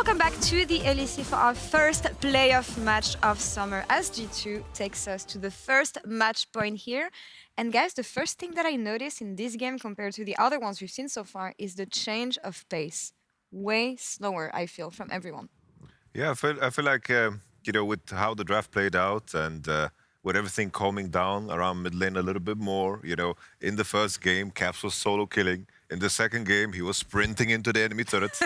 Welcome back to the LEC for our first playoff match of summer as G2 takes us to the first match point here. And guys, the first thing that I noticed in this game compared to the other ones we've seen so far is the change of pace. Way slower, I feel, from everyone. Yeah, I feel like, you know, with how the draft played out and with everything calming down around mid lane a little bit more, you know, in the first game, Caps was solo killing. In the second game, he was sprinting into the enemy turret.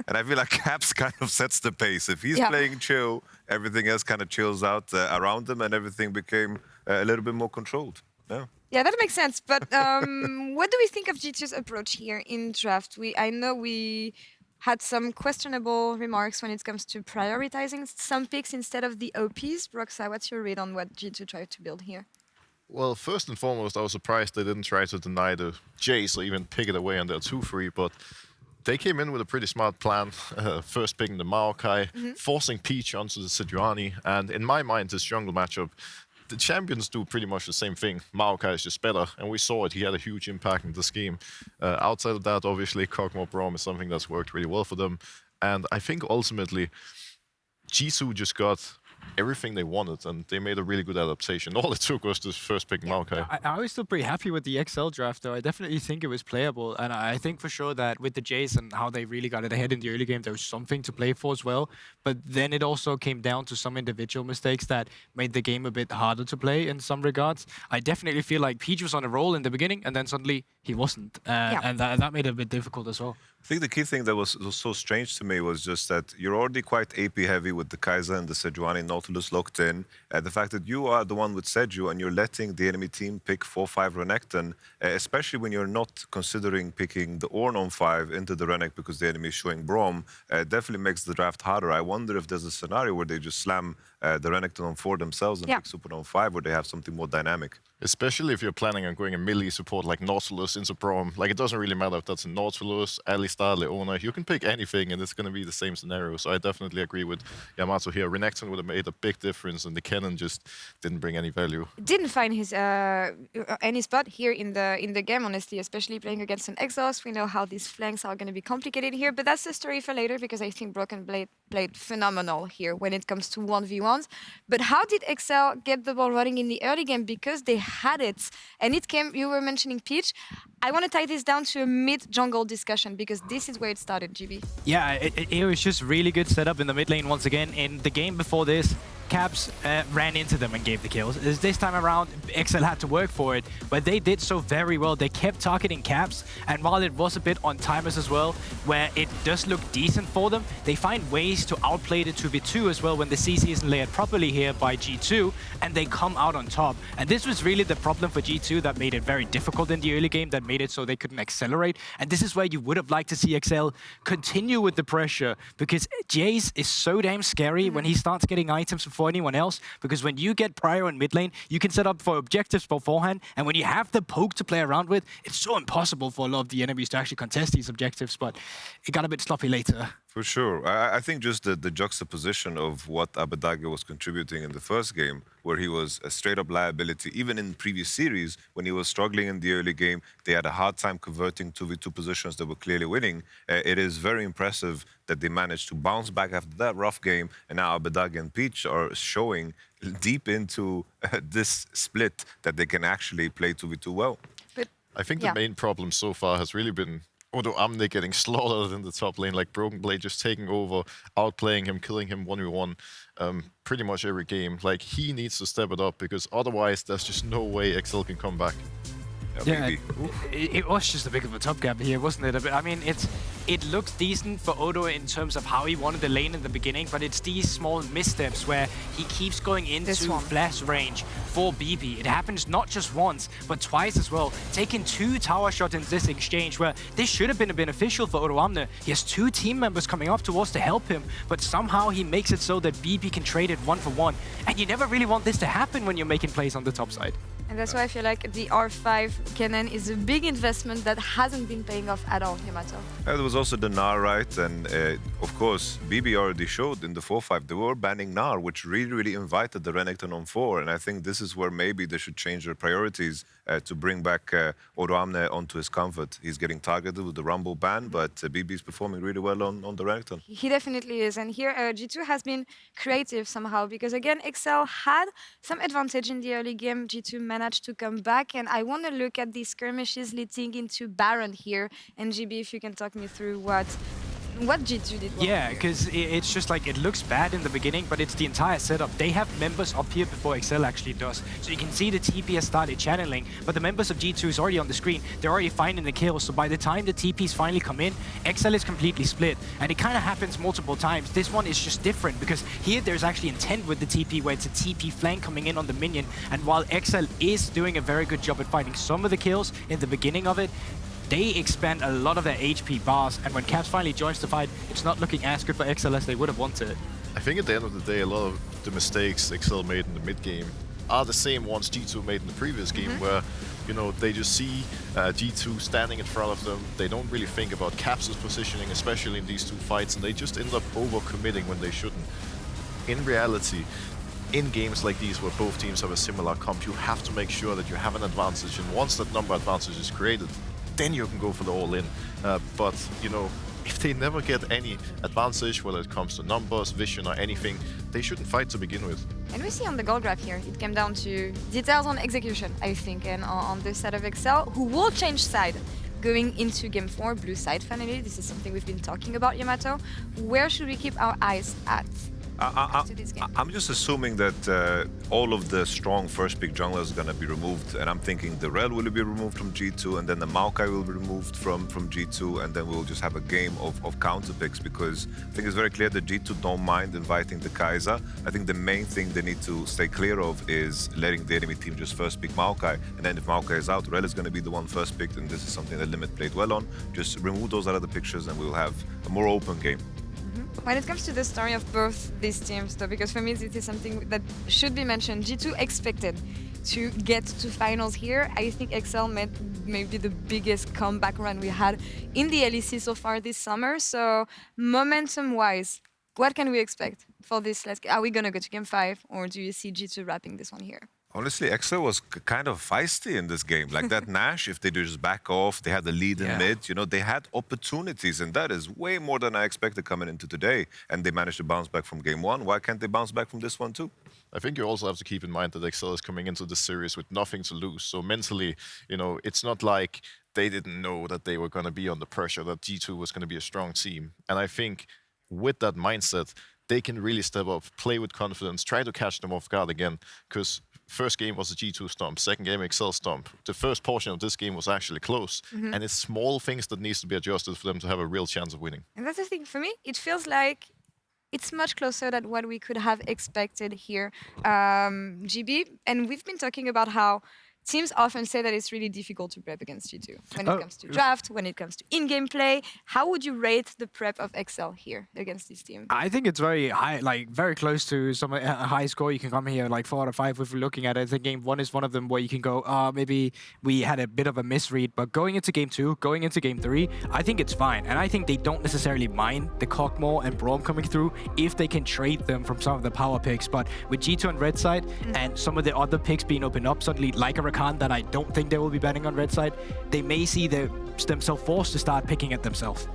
And I feel like Caps kind of sets the pace. If he's playing chill, everything else kind of chills out around him and everything became a little bit more controlled. Yeah, that makes sense. But what do we think of G2's approach here in draft? I know we had some questionable remarks when it comes to prioritizing some picks instead of the OPs. Broxa, what's your read on what G2 tried to build here? Well, first and foremost, I was surprised they didn't try to deny the Jace or even pick it away on their 2-3, but they came in with a pretty smart plan, first picking the Maokai, forcing Peach onto the Sejuani, and in my mind, this jungle matchup, the champions do pretty much the same thing. Maokai is just better, and we saw it. He had a huge impact in the scheme. Outside of that, obviously, Kog'Maw Braum is something that's worked really well for them, and I think ultimately, G2 just got everything they wanted, and they made a really good adaptation. All it took was this first pick Maokai. I was still pretty happy with the XL draft, though. I definitely think it was playable, and I think for sure that with the Jace and how they really got it ahead in the early game, there was something to play for as well. But then it also came down to some individual mistakes that made the game a bit harder to play in some regards. I definitely feel like Peach was on a roll in the beginning, and then suddenly he wasn't, and that made it a bit difficult as well. I think the key thing that was so strange to me was just that you're already quite AP heavy with the Kai'Sa and the Sejuani Nautilus locked in. The fact that you are the one with Seju and you're letting the enemy team pick 4-5 Renekton, especially when you're not considering picking the Ornn on 5 into the Renek because the enemy is showing Braum, definitely makes the draft harder. I wonder if there's a scenario where they just slam the Renekton on 4 themselves and pick Super on 5 where they have something more dynamic. Especially if you're planning on going a melee support like Nautilus into Braum. Like, it doesn't really matter if that's a Nautilus, Alistar, Leona. You can pick anything and it's going to be the same scenario. So I definitely agree with Yamato here. Renekton would have made a big difference and the cannon just didn't bring any value. Didn't find his any spot here in the game, honestly, especially playing against an Exhaust. We know how these flanks are going to be complicated here, but that's a story for later because I think BrokenBlade played phenomenal here when it comes to 1v1s. But how did XL get the ball running in the early game? Because they had it, and it came, you were mentioning Peach. I want to tie this down to a mid-jungle discussion because this is where it started, GB. Yeah, it was just really good setup in the mid lane once again. In the game before this, Caps ran into them and gave the kills. This time around, XL had to work for it, but they did so very well. They kept targeting Caps, and while it was a bit on timers as well, where it does look decent for them, they find ways to outplay the 2v2 as well when the CC isn't layered properly here by G2, and they come out on top. And this was really the problem for G2 that made it very difficult in the early game, that made it so they couldn't accelerate. And this is where you would have liked to see XL continue with the pressure, because Jace is so damn scary when he starts getting items before anyone else, because when you get prior in mid lane, you can set up for objectives beforehand, and when you have the poke to play around with, it's so impossible for a lot of the enemies to actually contest these objectives, but it got a bit sloppy later. For sure. I think just the juxtaposition of what Abbedagge was contributing in the first game, where he was a straight-up liability, even in previous series, when he was struggling in the early game, they had a hard time converting 2v2 positions that were clearly winning. It is very impressive that they managed to bounce back after that rough game, and now Abbedagge and Peach are showing deep into this split that they can actually play 2v2 well. But I think the main problem so far has really been Odoamne getting slaughtered in the top lane, like BrokenBlade just taking over, outplaying him, killing him 1v1 pretty much every game. Like, he needs to step it up because otherwise there's just no way XL can come back. Yeah, it was just a bit of a top gap here, wasn't it? I mean, it looks decent for Odo in terms of how he wanted the lane in the beginning, but it's these small missteps where he keeps going into flash range for BB. It happens not just once, but twice as well. Taking 2 tower shots in this exchange where this should have been beneficial for Odoamne. He has 2 team members coming up towards to help him, but somehow he makes it so that BB can trade it 1-for-1. And you never really want this to happen when you're making plays on the top side. And that's why I feel like the R5 cannon is a big investment that hasn't been paying off at all, Yamato. There was also the Gnar, right? And of course, BB already showed in the 4-5 they were banning Gnar, which really invited the Renekton on 4. And I think this is where maybe they should change their priorities to bring back Odoamne onto his comfort. He's getting targeted with the Rumble ban, but BB is performing really well on the Renekton. He definitely is. And here G2 has been creative somehow because again, XL had some advantage in the early game. G2 managed to come back. And I want to look at these skirmishes leading into Baron here. And GB, if you can talk me through what G2 did well. Yeah, because it's just like, it looks bad in the beginning, but it's the entire setup. They have members up here before XL actually does. So you can see the TP has started channeling, but the members of G2 is already on the screen. They're already finding the kills. So by the time the TPs finally come in, XL is completely split. And it kind of happens multiple times. This one is just different because here there's actually intent with the TP where it's a TP flank coming in on the minion. And while XL is doing a very good job at finding some of the kills in the beginning of it, they expand a lot of their HP bars, and when Caps finally joins the fight, it's not looking as good for XL as they would have wanted. I think at the end of the day, a lot of the mistakes XL made in the mid game are the same ones G2 made in the previous game, where, you know, they just see G2 standing in front of them. They don't really think about Caps' positioning, especially in these two fights, and they just end up overcommitting when they shouldn't. In reality, in games like these where both teams have a similar comp, you have to make sure that you have an advantage, and once that number advantage is created, then you can go for the all-in. But, you know, if they never get any advantage, whether it comes to numbers, vision, or anything, they shouldn't fight to begin with. And we see on the goal graph here, it came down to details on execution, I think, and on the side of XL, who will change side going into Game 4, blue side finally. This is something we've been talking about, Yamato. Where should we keep our eyes at? I'm just assuming that all of the strong first pick junglers are going to be removed, and I'm thinking the Rel will be removed from G2, and then the Maokai will be removed from G2, and then we'll just have a game of counter picks, because I think it's very clear that G2 don't mind inviting the Xayah. I think the main thing they need to stay clear of is letting the enemy team just first pick Maokai, and then if Maokai is out, Rel is going to be the one first picked, and this is something that Limit played well on. Just remove those out of the pictures, and we'll have a more open game. When it comes to the story of both these teams, though, because for me this is something that should be mentioned, G2 expected to get to finals here. I think XL made maybe the biggest comeback run we had in the LEC so far this summer. So momentum-wise, what can we expect for this? Are we going to go to Game 5, or do you see G2 wrapping this one here? Honestly, XL was kind of feisty in this game. Like that Nash, if they just back off, they had the lead in mid, you know, they had opportunities, and that is way more than I expected coming into today. And they managed to bounce back from Game 1. Why can't they bounce back from this one too? I think you also have to keep in mind that XL is coming into this series with nothing to lose. So mentally, you know, it's not like they didn't know that they were going to be under pressure, that G2 was going to be a strong team. And I think with that mindset, they can really step up, play with confidence, try to catch them off guard again, because first game was a G2 stomp, second game XL stomp. The first portion of this game was actually close, and it's small things that needs to be adjusted for them to have a real chance of winning. And that's the thing, for me, it feels like it's much closer than what we could have expected here, GB. And we've been talking about how teams often say that it's really difficult to prep against G2 when it comes to draft, when it comes to in-game play. How would you rate the prep of XL here against this team? I think it's very high, like very close to some high score. You can come here like 4 out of 5 if we're looking at it. I think Game 1 is one of them where you can go, maybe we had a bit of a misread, but going into Game 2, going into Game 3, I think it's fine. And I think they don't necessarily mind the Kog'Maw and Braum coming through if they can trade them from some of the power picks. But with G2 on red side and some of the other picks being opened up suddenly, like a Rakan that I don't think they will be banning on red side, they may see themselves forced to start picking at themselves.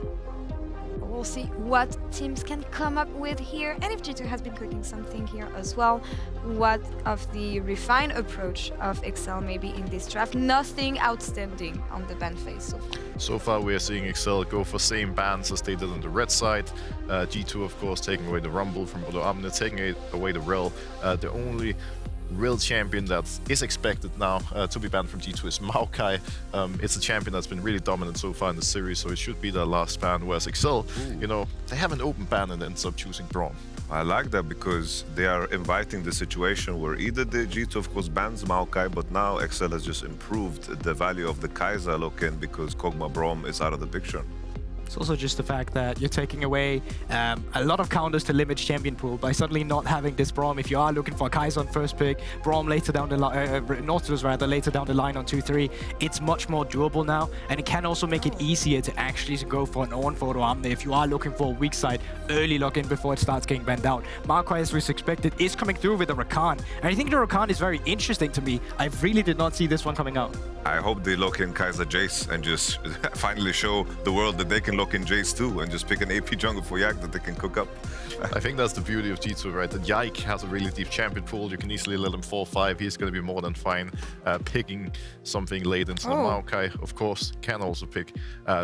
We'll see what teams can come up with here, and if G2 has been cooking something here as well. What of the refined approach of XL maybe in this draft? Nothing outstanding on the ban phase so far. So far we are seeing XL go for same bans as they did on the red side. G2 of course taking away the Rumble from Odoamne, taking away the Rel. The only real champion that is expected now to be banned from G2 is Maokai. It's a champion that's been really dominant so far in the series, so it should be their last ban, whereas XL, you know, they have an open ban and ends up choosing Braum. I like that because they are inviting the situation where either the G2 of course bans Maokai, but now XL has just improved the value of the Xayah lock-in because Kog'Maw Braum is out of the picture. It's also just the fact that you're taking away a lot of counters to limit champion pool by suddenly not having this Braum. If you are looking for Xayah on first pick, Braum later down the line, Nautilus rather, later down the line on 2-3, it's much more doable now, and it can also make it easier to actually go for an on for Odoamne if you are looking for a weak side early lock-in before it starts getting banned out. Maokai, as was expected, is coming through with a Rakan, and I think the Rakan is very interesting to me. I really did not see this one coming out. I hope they lock in Xayah Jace and just finally show the world that they can lock in Jace too and just pick an AP jungle for Yike that they can cook up. I think that's the beauty of G2, right? That Yike has a really deep champion pool. You can easily let him 4-5. He's going to be more than fine. Picking something late into the Maokai, of course, can also pick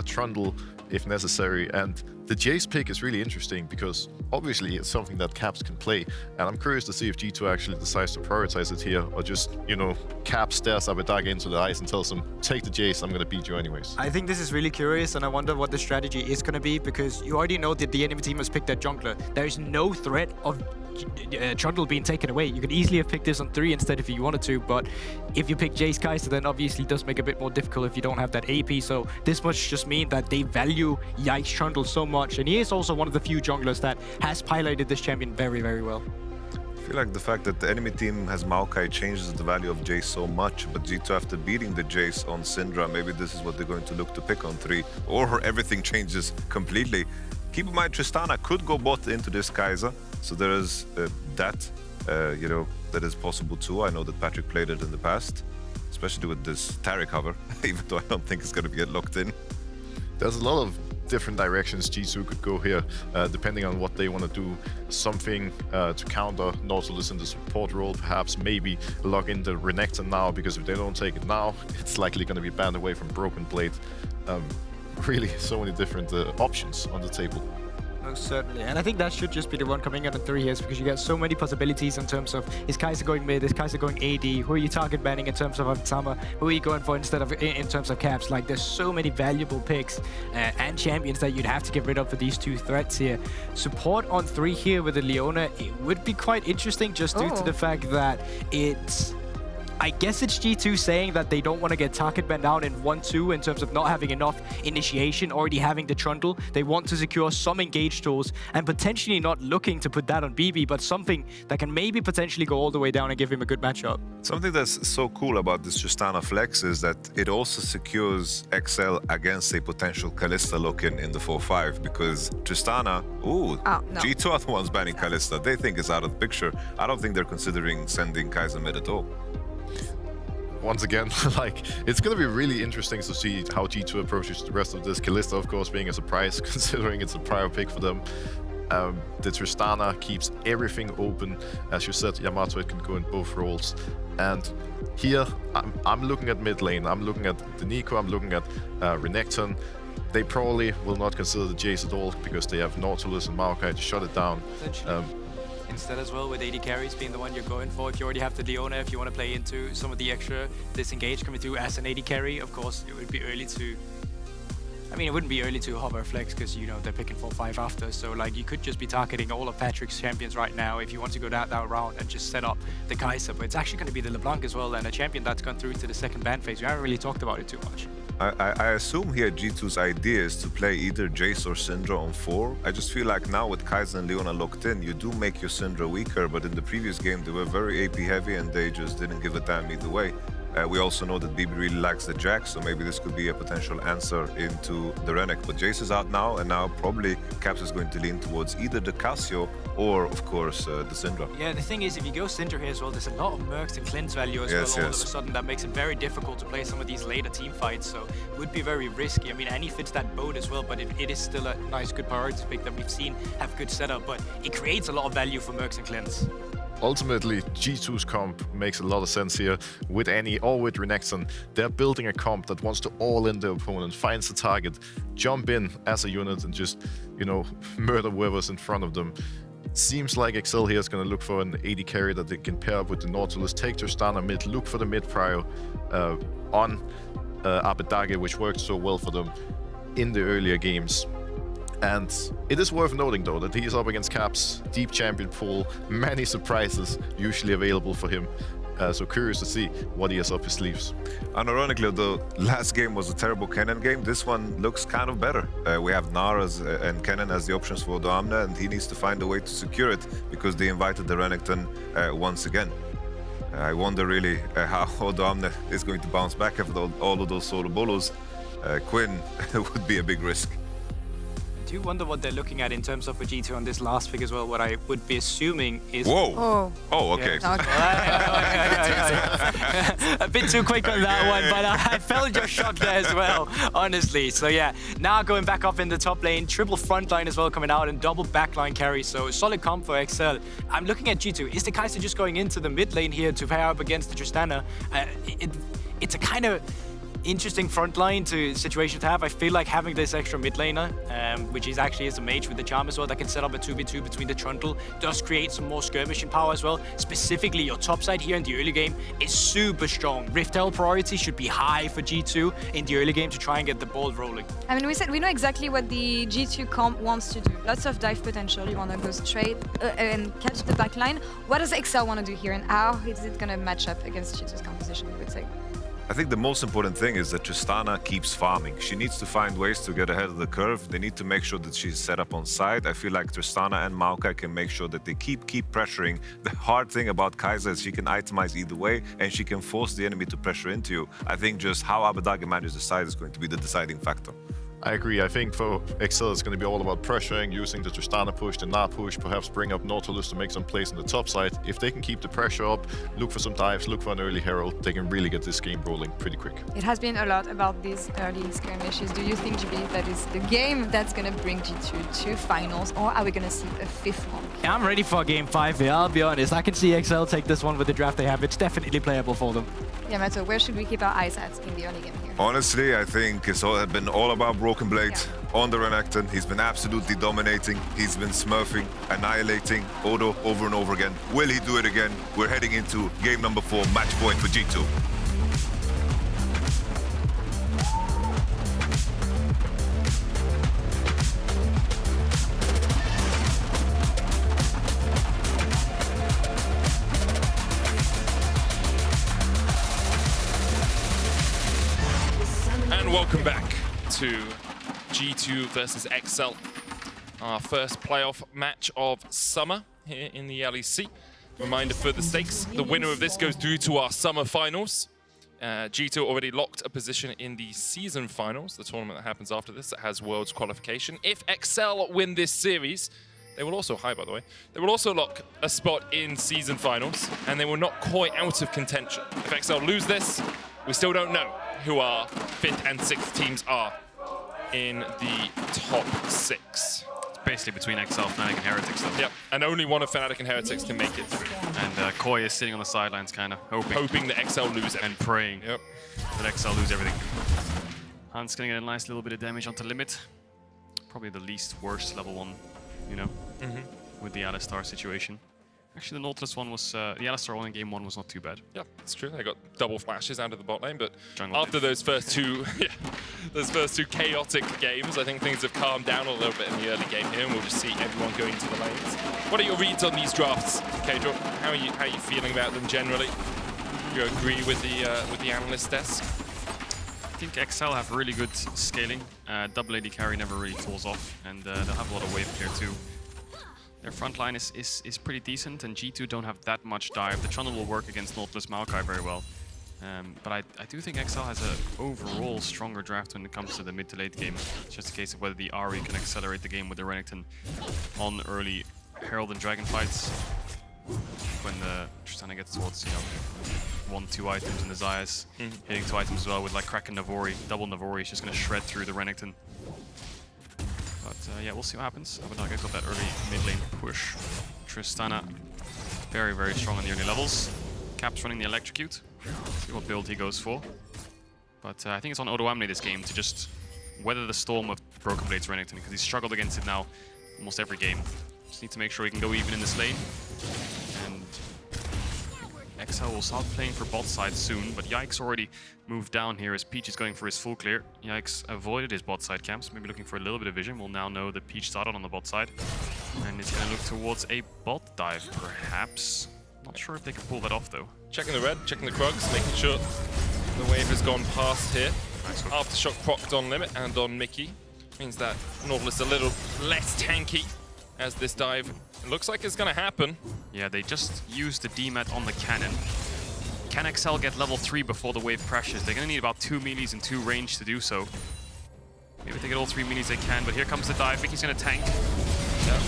Trundle if necessary. And the Jace pick is really interesting because obviously it's something that Caps can play. And I'm curious to see if G2 actually decides to prioritize it here or just, you know, Caps stares Abbedagge into the eyes and tells him, take the Jace, I'm going to beat you anyways. I think this is really curious, and I wonder what the strategy is going to be, because you already know that the enemy team has picked that jungler. There is no threat of Trundle being taken away. You could easily have picked this on 3 instead if you wanted to, but if you pick Jace Kai'Sa, then obviously it does make it a bit more difficult if you don't have that AP. So this must just mean that they value Yike's Trundle so much, and he is also one of the few junglers that has piloted this champion very, very well. I feel like the fact that the enemy team has Maokai changes the value of Jace so much, but G2 after beating the Jace on Syndra, maybe this is what they're going to look to pick on 3, or everything changes completely. Keep in mind, Tristana could go bot into this Xayah, so there is that, you know, that is possible too. I know that Patrik played it in the past, especially with this Taric cover, even though I don't think it's going to get locked in. There's a lot of different directions G2 could go here, depending on what they want to do. Something to counter Nautilus in the support role, perhaps maybe lock into Renekton now, because if they don't take it now, it's likely going to be banned away from BrokenBlade. Really, so many different options on the table. Most certainly, and I think that should just be the one coming out in 3 years, because you get so many possibilities in terms of, is Kai'Sa going mid, is Kai'Sa going AD, who are you target banning in terms of Avtama, who are you going for instead of in terms of Caps? Like, there's so many valuable picks and champions that you'd have to get rid of for these 2 threats here. Support on 3 here with the Leona, it would be quite interesting just due to the fact that it's, I guess it's G2 saying that they don't want to get target banned down in 1-2 in terms of not having enough initiation, already having the Trundle. They want to secure some engage tools and potentially not looking to put that on BB, but something that can maybe potentially go all the way down and give him a good matchup. Something that's so cool about this Tristana flex is that it also secures XL against a potential Kalista lock-in in the 4-5, because Tristana, no. G2 are the ones banning Kalista. They think it's out of the picture. I don't think they're considering sending Kai'Sa mid at all. Once again, like, it's going to be really interesting to see how G2 approaches the rest of this. Kalista, of course, being a surprise, considering it's a prior pick for them. The Tristana keeps everything open. As you said, Yamato, it can go in both roles. And here, I'm looking at mid lane. I'm looking at the Nico. I'm looking at Renekton. They probably will not consider the Jace at all, because they have Nautilus and Maokai to shut it down. Instead as well, with AD carries being the one you're going for. If you already have the Leona, if you want to play into some of the extra disengage coming through as an AD carry, of course, it would be early to... I mean, it wouldn't be early to hover flex, because, you know, they're picking 4-5 after. So, like, you could just be targeting all of Patrik's champions right now if you want to go that route and just set up the Kai'Sa. But it's actually going to be the LeBlanc as well, and a champion that's gone through to the second ban phase. We haven't really talked about it too much. I assume here G2's idea is to play either Jace or Syndra on 4. I just feel like now with Kai'Sa and Leona locked in, you do make your Syndra weaker, but in the previous game they were very AP heavy and they just didn't give a damn either way. We also know that BB really likes the Jax, so maybe this could be a potential answer into the Renekton. But Jace is out now, and now probably Caps is going to lean towards either the Cassio or, of course, the Syndra. Yeah, the thing is, if you go Syndra here as well, there's a lot of mercs and cleanse value as well all of a sudden. That makes it very difficult to play some of these later team fights, so it would be very risky. I mean, Annie fits that boat as well, but it is still a nice, good priority pick that we've seen have good setup, but it creates a lot of value for mercs and cleanse. Ultimately, G2's comp makes a lot of sense here. With Annie or with Renekton, they're building a comp that wants to all-in the opponent, finds the target, jump in as a unit and just, you know, murder whoever's in front of them. Seems like XL here is going to look for an AD carry that they can pair up with the Nautilus, take Tristana mid, look for the mid prio on Abbedagge, which worked so well for them in the earlier games. And it is worth noting, though, that he is up against Caps, deep champion pool, many surprises usually available for him. So curious to see what he has up his sleeves. Unironically, the last game was a terrible Kennen game. This one looks kind of better. We have Gnar and Kennen as the options for Odoamne, and he needs to find a way to secure it because they invited the Renekton once again. I wonder really how Odoamne is going to bounce back after all of those solo bolos. Quinn would be a big risk. I do wonder what they're looking at in terms of a G2 on this last pick as well. What I would be assuming is... Whoa! Oh. Oh, okay. Yeah. A bit too quick on that one, but I felt your shock there as well, honestly. So yeah, now going back up in the top lane, triple front line as well coming out and double backline carry. So solid comp for XL. I'm looking at G2. Is the Kai'Sa just going into the mid lane here to pair up against the Tristana? It's a kind of interesting frontline situation to have. I feel like having this extra mid laner, which is actually as a mage with the charm as well, that can set up a 2v2 between the Trundle, does create some more skirmishing power as well. Specifically, your top side here in the early game is super strong. Rift Herald priority should be high for G2 in the early game to try and get the ball rolling. I mean, we know exactly what the G2 comp wants to do. Lots of dive potential. You want to go straight and catch the backline. What does XL want to do here, and how is it going to match up against G2's composition, I would say? I think the most important thing is that Tristana keeps farming. She needs to find ways to get ahead of the curve. They need to make sure that she's set up on side. I feel like Tristana and Maokai can make sure that they keep pressuring. The hard thing about Xayah is she can itemize either way, and she can force the enemy to pressure into you. I think just how Abbedagge manages the side is going to be the deciding factor. I agree. I think for XL it's going to be all about pressuring, using the Tristana push, the Gnar push, perhaps bring up Nautilus to make some plays on the top side. If they can keep the pressure up, look for some dives, look for an early Herald, they can really get this game rolling pretty quick. It has been a lot about these early skirmishes. Do you think, GB, that is the game that's going to bring G2 to finals, or are we going to see a fifth one? Yeah, I'm ready for game 5 here, I'll be honest. I can see XL take this one with the draft they have. It's definitely playable for them. Yeah, Mato, where should we keep our eyes at in the early game here? Honestly, I think it's been all about BrokenBlade on the Renekton. He's been absolutely dominating. He's been smurfing, annihilating Odo over and over again. Will he do it again? We're heading into game number 4, match point for G2. Welcome back to G2 versus XL, our first playoff match of summer here in the LEC. Reminder for the stakes, the winner of this goes through to our summer finals. G2 already locked a position in the season finals, the tournament that happens after this that has Worlds qualification. If XL win this series, they will also, hi by the way, they will also lock a spot in season finals, and they will not quite out of contention. If XL lose this, we still don't know who our 5th and 6th teams are in the top 6. It's basically between XL, Fnatic, and Heretics, though. Yep, and only one of Fnatic and Heretics can make it. And Koi is sitting on the sidelines, kind of hoping that XL lose it. And praying that XL lose everything. Hunt's gonna get a nice little bit of damage onto limit. Probably the least worst level 1, you know, with the Alistar situation. Actually, the Nautilus one was, the Alistar one in game 1 was not too bad. Yeah, that's true. They got double flashes out of the bot lane, but Jungle after those first two, chaotic games, I think things have calmed down a little bit in the early game here, and we'll just see everyone going to the lanes. What are your reads on these drafts, Caedrel? How are you feeling about them generally? Do you agree with the analyst desk? I think XL have really good scaling. Double AD carry never really falls off, and they'll have a lot of wave clear too. Their front line is pretty decent, and G2 don't have that much dive. The Trundle will work against Nautilus Maokai very well. But I do think XL has an overall stronger draft when it comes to the mid to late game. It's just a case of whether the Ahri can accelerate the game with the Renekton on early Herald and Dragon fights. When the Tristana gets towards, you know, 1-2 items and the Xayahs hitting 2 items as well with like Kraken Navori, double Navori is just going to shred through the Renekton. But yeah, we'll see what happens. Abbedagge got that early mid lane push. Tristana, very, very strong on the early levels. Cap's running the Electrocute. See what build he goes for. But I think it's on Odoamne this game to just weather the storm of BrokenBlade's Renekton, because he's struggled against it now almost every game. Just need to make sure he can go even in this lane. And XL will start playing for bot side soon, but Yike's already moved down here as Peach is going for his full clear. Yike's avoided his bot side camps, maybe looking for a little bit of vision. We'll now know that Peach started on the bot side. And it's going to look towards a bot dive, perhaps. Not sure sure if they can pull that off though. Checking the red, checking the Krugs, making sure the wave has gone past here. Nice hook. Aftershock procced on limit and on Mikyx. Means that Nautilus a little less tanky as this dive looks like it's gonna happen. Yeah, they just used the DMAT on the cannon. Can XL get level 3 before the wave crashes? They're gonna need about 2 melees and 2 range to do so. Maybe if they get all 3 melees they can, but here comes the dive. Mikyx's gonna tank.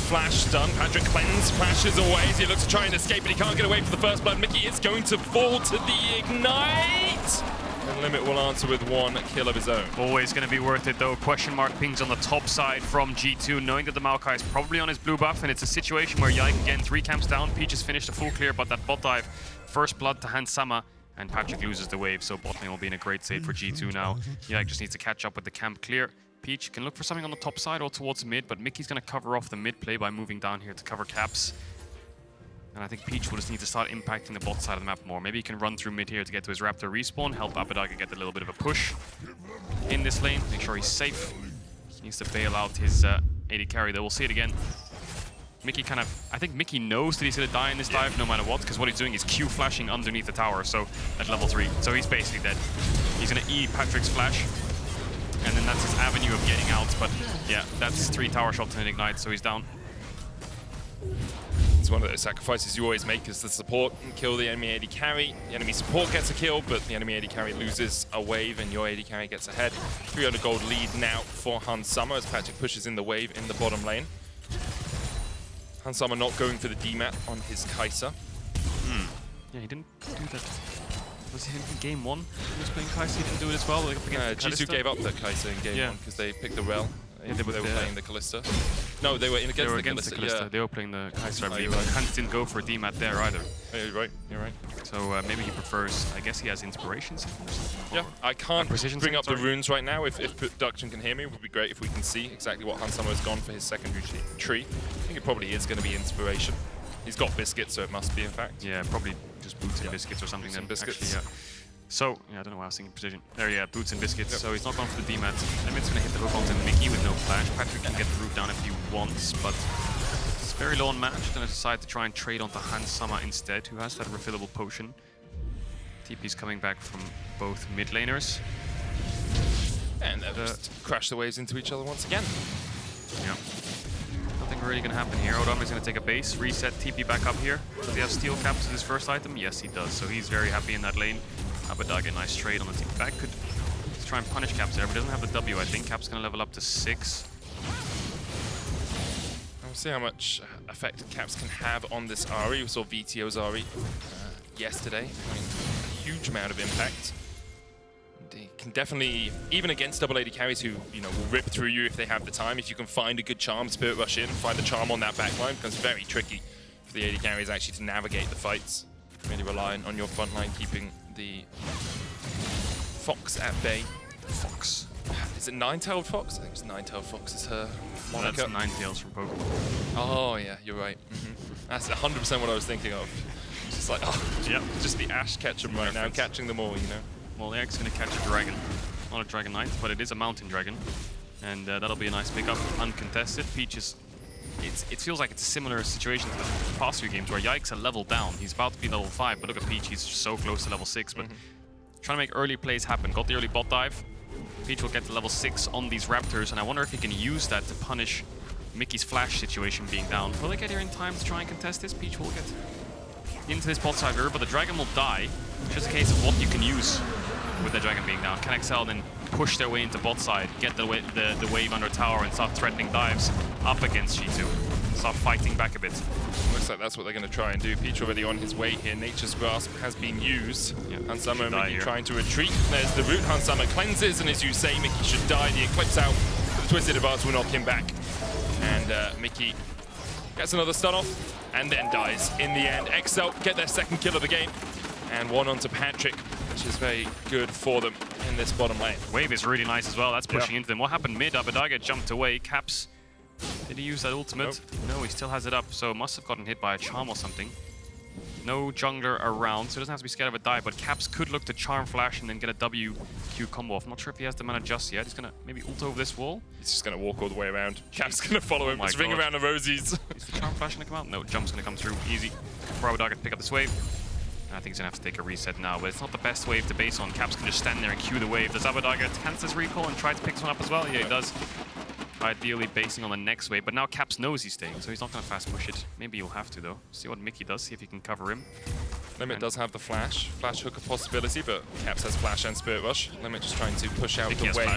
Flash done. Patrik cleanse, flashes away as he looks to try and escape, but he can't get away for the first blood. Mikyx is going to fall to the ignite! And Limit will answer with 1 kill of his own. Always going to be worth it though. Question mark pings on the top side from G2, knowing that the Maokai is probably on his blue buff, and it's a situation where Yike again 3 camps down. Peach has finished a full clear, but that bot dive, first blood to Hansama, and Patrik loses the wave, so bot lane will be in a great state for G2 now. Yike just needs to catch up with the camp clear. Peach can look for something on the top side or towards mid, but Mikyx's going to cover off the mid play by moving down here to cover caps. And I think Peach will just need to start impacting the bot side of the map more. Maybe he can run through mid here to get to his Raptor respawn, help Abbedagge get a little bit of a push in this lane, make sure he's safe. He needs to bail out his AD carry though. We'll see it again. Mikyx kind of, I think Mikyx knows that he's going to die in this dive no matter what, because what he's doing is Q flashing underneath the tower, so at level 3. So he's basically dead. He's going to E Patrik's flash, and then that's his avenue of getting out. But yeah, that's 3 tower shots and an ignite, so he's down. It's one of those sacrifices you always make as the support and kill the enemy AD carry. The enemy support gets a kill, but the enemy AD carry loses a wave and your AD carry gets ahead. 300 gold lead now for Hansama as Patrik pushes in the wave in the bottom lane. Hansama not going for the DMAT on his Kai'Sa. Yeah, he didn't do that. Was it in game 1? He was playing Kai'Sa, he didn't do it as well. Like G2 gave up the Kai'Sa in game 1 because they picked the Rel. Yeah, they were playing the Kalista. No, they were against the Kalista. Yeah. They were playing the Kai'Sa, I believe. Hans didn't go for a DMAT there either. Yeah, you're right. You're right. So maybe he prefers. I guess he has inspirations. Yeah, I can't bring up the sorry. runes right now. If production can hear me, it would be great if we can see exactly what Hansama has gone for his secondary tree. I think it probably is going to be inspiration. He's got biscuits, so it must be, in fact. Yeah, probably just boots and biscuits or something. Boots and then, biscuits. Actually, yeah. So, yeah, I don't know why I was thinking precision. There, yeah, boots and biscuits. Yep. So he's not going for the DMAT. Limit's going to hit the hook onto Mikyx with no flash. Patrik can get the root down if he wants, but it's very low on mana. He's going to decide to try and trade onto Hansama instead, who has that refillable potion. TP's coming back from both mid laners. And they'll just crash the waves into each other once again. Yeah. Nothing really going to happen here. Odoamne is going to take a base, reset, TP back up here. Does he have steel caps as his first item? Yes, he does. So he's very happy in that lane. Abbedagge, nice trade on the TP back. Could try and punish Caps there, but doesn't have the W. I think Cap's going to level up to 6. We'll see how much effect Caps can have on this Ahri. We saw VTO's Ahri yesterday, having a huge amount of impact. They can definitely, even against double AD carries who will rip through you if they have the time, if you can find a good charm, Spirit Rush in, find the charm on that backline, becomes very tricky for the AD carries actually to navigate the fights. Really relying on your front line, keeping the Fox at bay. Fox. Is it Nine-Tailed Fox? I think it's Nine-Tailed Fox is her moniker. That's Ninetales from Pokemon. Oh yeah, you're right. That's 100% what I was thinking of. It's just like, Yep. just the Ash Ketchum right now, catching them all, Well, Eric's going to catch a dragon. Not a Dragon Knight, but it is a Mountain Dragon. And that'll be a nice pickup, uncontested. Peach is... It feels like it's a similar situation to the past few games where Yike's a level down. He's about to be level 5, but look at Peach, he's so close to level 6. But trying to make early plays happen. Got the early bot dive. Peach will get to level 6 on these Raptors, and I wonder if he can use that to punish Mikyx's flash situation being down. Will they get here in time to try and contest this? Peach will get into this bot side, but the dragon will die. It's just a case of what you can use with the dragon being down. Can XL then push their way into bot side, get the wave under tower and start threatening dives up against G2. Start fighting back a bit. Looks like that's what they're going to try and do. Peach already on his way here. Nature's Grasp has been used. Yeah, Hansama and Mikyx trying to retreat. There's the root. Hansama cleanses, and as you say, Mikyx should die. The Eclipse out. The Twisted Advance will knock him back. And Mikyx gets another stun off, and then dies in the end. XL get their second kill of the game. And one onto Patrik, which is very good for them in this bottom lane. Wave is really nice as well. That's pushing into them. What happened mid? Abbedagge jumped away. Caps. Did he use that ultimate? Nope. No, he still has it up. So must have gotten hit by a charm or something. No jungler around, so he doesn't have to be scared of a dive. But Caps could look to charm flash and then get a WQ combo off. I'm not sure if he has the mana just yet. He's gonna maybe ult over this wall. He's just gonna walk all the way around. Caps gonna follow him. Just ring around the rosies. Is the charm flash gonna come out? No, jump's gonna come through. Easy. for Abbedagge to pick up this wave. And I think he's gonna have to take a reset now, but it's not the best wave to base on. Caps can just stand there and queue the wave. Does Abbedagge cancel his recall and try to pick this one up as well? Yeah, he does. Ideally basing on the next wave, but now Caps knows he's staying, so he's not gonna fast push it. Maybe he'll have to though. See what Mikyx does, see if he can cover him. Limit does have the flash hook a possibility, but Caps has flash and Spirit Rush. Limit just trying to push out the wave.